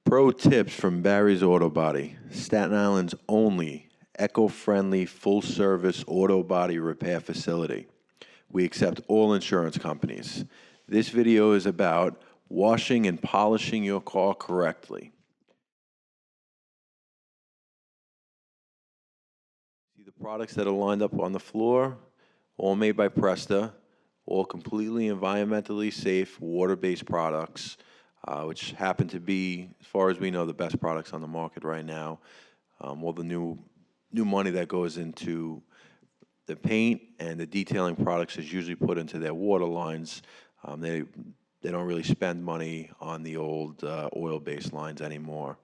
Pro tips from Barry's Auto Body, Staten Island's only eco-friendly full-service auto body repair facility. We accept all insurance companies. This video is about washing and polishing your car correctly. See the products that are lined up on the floor, all made by Presta, all completely environmentally safe water-based products, which happen to be, as far as we know, the best products on the market right now. All the new money that goes into the paint and the detailing products is usually put into their water lines. They don't really spend money on the old oil-based lines anymore.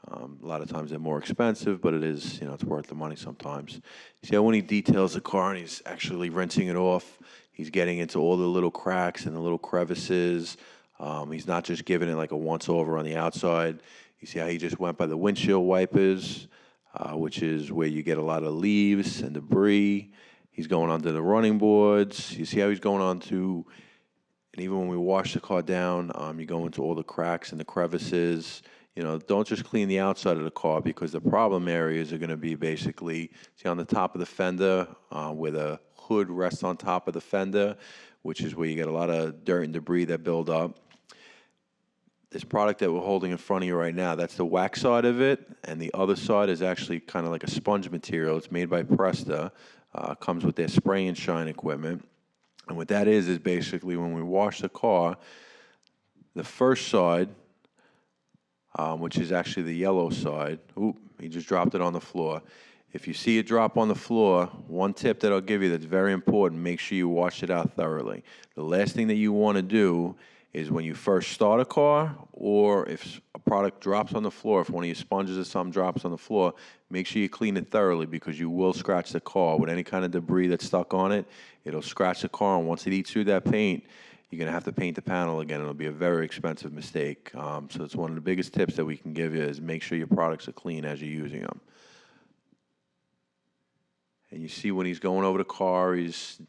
A lot of times they're more expensive, but it is, it's worth the money sometimes. See how when he details the car and he's actually rinsing it off, he's getting into all the little cracks and the little crevices. He's not just giving it like a once-over on the outside. You see how he just went by the windshield wipers, which is where you get a lot of leaves and debris. He's going onto the running boards. You see how he's going on to, and even when we wash the car down, you go into all the cracks and the crevices. Don't just clean the outside of the car, because the problem areas are going to be basically, see on the top of the fender, where the hood rests on top of the fender, which is where you get a lot of dirt and debris that build up. This product that we're holding in front of you right now, that's the wax side of it, and the other side is actually kind of like a sponge material. It's made by Presta, comes with their spray and shine equipment. And what that is basically when we wash the car, the first side, which is actually the yellow side. Oop, he just dropped it on the floor. If you see it drop on the floor, one tip that I'll give you that's very important, make sure you wash it out thoroughly. The last thing that you want to do is when you first start a car, or if a product drops on the floor, if one of your sponges or something drops on the floor, make sure you clean it thoroughly, because you will scratch the car. With any kind of debris that's stuck on it, it'll scratch the car, and once it eats through that paint, you're going to have to paint the panel again. It'll be a very expensive mistake. So it's one of the biggest tips that we can give you, is make sure your products are clean as you're using them. And you see when he's going over the car, this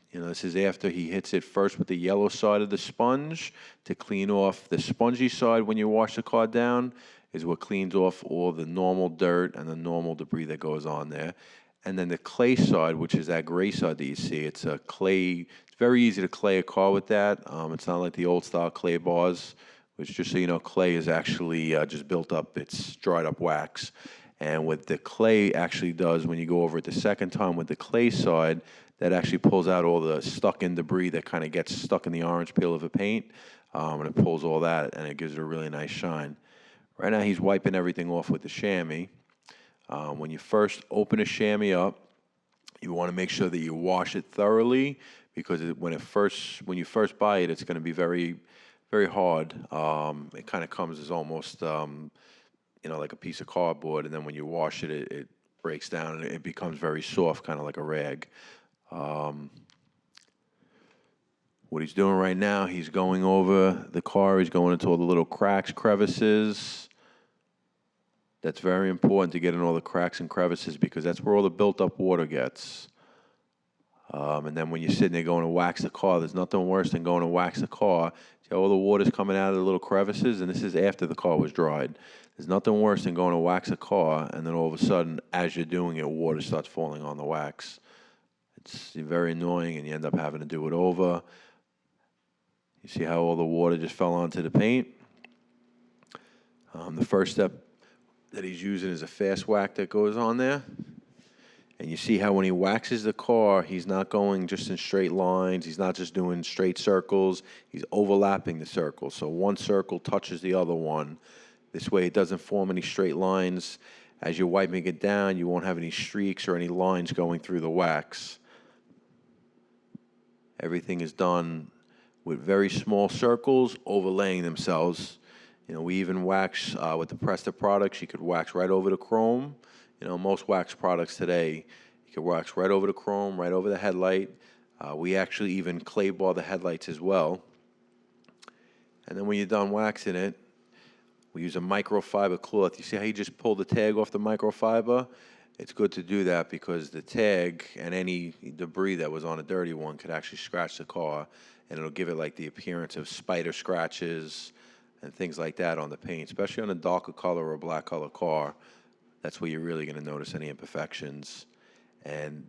is after he hits it first with the yellow side of the sponge to clean off the spongy side. When you wash the car down, is what cleans off all the normal dirt and the normal debris that goes on there. And then the clay side, which is that gray side that you see, it's a clay. It's very easy to clay a car with that. It's not like the old style clay bars, which, just so you know, clay is actually just built up. It's dried up wax. And what the clay actually does, when you go over it the second time with the clay side, that actually pulls out all the stuck-in debris that kind of gets stuck in the orange peel of the paint, and it pulls all that, and it gives it a really nice shine. Right now he's wiping everything off with the chamois. When you first open a chamois up, you want to make sure that you wash it thoroughly, because when you first buy it, it's going to be very, very hard. It kind of comes as almost like a piece of cardboard, and then when you wash it, it breaks down and it becomes very soft, kind of like a rag. What he's doing right now, he's going over the car, he's going into all the little cracks, crevices. That's very important, to get in all the cracks and crevices, because that's where all the built up water gets. And then when you're sitting there going to wax the car, there's nothing worse than going to wax the car. See how all the water's coming out of the little crevices? And this is after the car was dried. There's nothing worse than going to wax a car, and then all of a sudden, as you're doing it, water starts falling on the wax. It's very annoying, and you end up having to do it over. You see how all the water just fell onto the paint? The first step that he's using is a fast whack that goes on there. And you see how when he waxes the car, he's not going just in straight lines. He's not just doing straight circles. He's overlapping the circles. So one circle touches the other one. This way it doesn't form any straight lines. As you're wiping it down, you won't have any streaks or any lines going through the wax. Everything is done with very small circles overlaying themselves. We even wax with the Presta products. You could wax right over the chrome. Most wax products today, you can wax right over the chrome, right over the headlight. We actually even clay bar the headlights as well. And then when you're done waxing it, we use a microfiber cloth. You see how you just pulled the tag off the microfiber? It's good to do that, because the tag and any debris that was on a dirty one could actually scratch the car, and it'll give it like the appearance of spider scratches. and things like that on the paint, especially on a darker color or black color car. That's where you're really going to notice any imperfections. And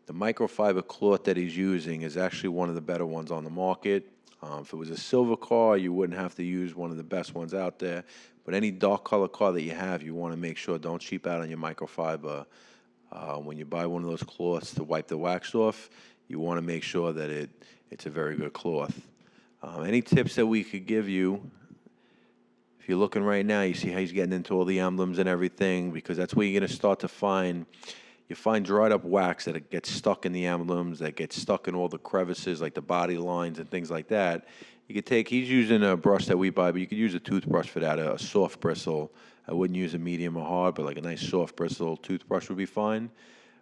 the microfiber cloth that he's using is actually one of the better ones on the market. If it was a silver car, you wouldn't have to use one of the best ones out there. But any dark color car that you have, you want to make sure don't cheap out on your microfiber. When you buy one of those cloths to wipe the wax off, you want to make sure that it's a very good cloth. Any tips that we could give you, if you're looking right now, you see how he's getting into all the emblems and everything, because that's where you're going to start to find, you find dried up wax that gets stuck in the emblems, that gets stuck in all the crevices, like the body lines and things like that. You could take, he's using a brush that we buy, but you could use a toothbrush for that, a soft bristle. I wouldn't use a medium or hard, but like a nice soft bristle toothbrush would be fine.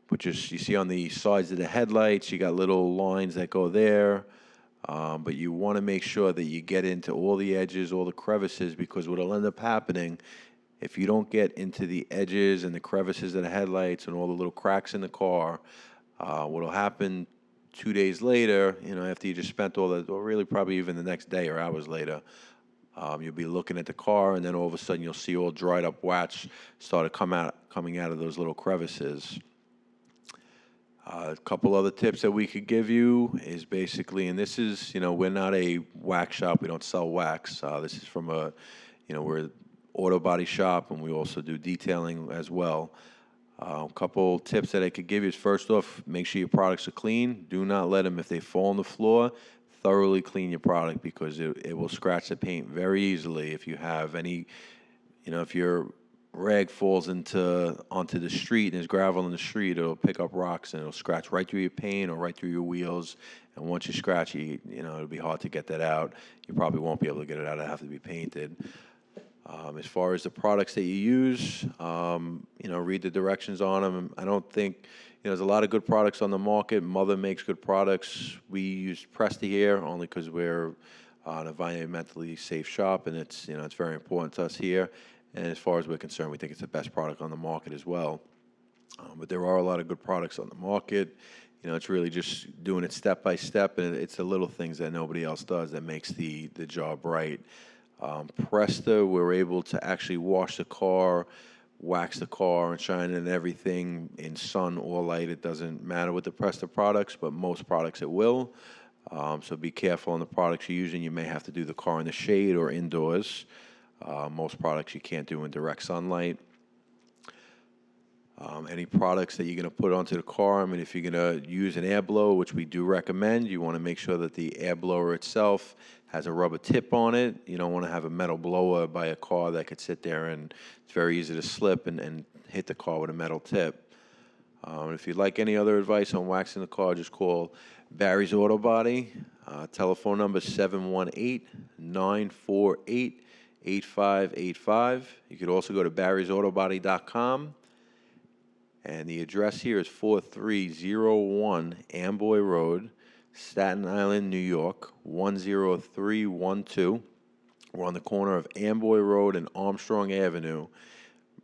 But just, you see on the sides of the headlights, you got little lines that go there. But you want to make sure that you get into all the edges, all the crevices, because what'll end up happening, if you don't get into the edges and the crevices of the headlights and all the little cracks in the car, what'll happen 2 days later, after you just spent all that, or really probably even the next day or hours later, you'll be looking at the car, and then all of a sudden you'll see all dried up wax started coming out of those little crevices. A couple other tips that we could give you is basically, and this is, we're not a wax shop. We don't sell wax. This is from we're an auto body shop, and we also do detailing as well. A couple tips that I could give you is, first off, make sure your products are clean. Do not let them, if they fall on the floor, thoroughly clean your product, because it will scratch the paint very easily. If you have any, if your rag falls onto the street and there's gravel in the street, it'll pick up rocks and it'll scratch right through your paint or right through your wheels. And once you scratch it, it'll be hard to get that out. You probably won't be able to get it out. It'll have to be painted. As far as the products that you use, read the directions on them. I don't think, there's a lot of good products on the market. Mother makes good products. We use Presta here only because we're an environmentally safe shop, and it's very important to us here. And as far as we're concerned, we think it's the best product on the market as well. But there are a lot of good products on the market. It's really just doing it step by step, and it's the little things that nobody else does that makes the job right. Presta, we're able to actually wash the car, wax the car, and shine it and everything in sun or light. It doesn't matter with the Presta products, but most products it will. So be careful on the products you're using. You may have to do the car in the shade or indoors. Most products you can't do in direct sunlight. Any products that you're going to put onto the car, if you're going to use an air blower, which we do recommend, you want to make sure that the air blower itself has a rubber tip on it. You don't want to have a metal blower by a car that could sit there and it's very easy to slip and hit the car with a metal tip. If you'd like any other advice on waxing the car, just call Barry's Auto Body. Telephone number 718-948-8585. You could also go to barrysautobody.com. And the address here is 4301 Amboy Road, Staten Island, New York, 10312. We're on the corner of Amboy Road and Armstrong Avenue,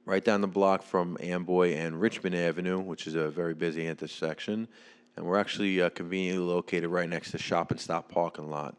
right down the block from Amboy and Richmond Avenue, which is a very busy intersection. And we're actually conveniently located right next to Shop and Stop parking lot.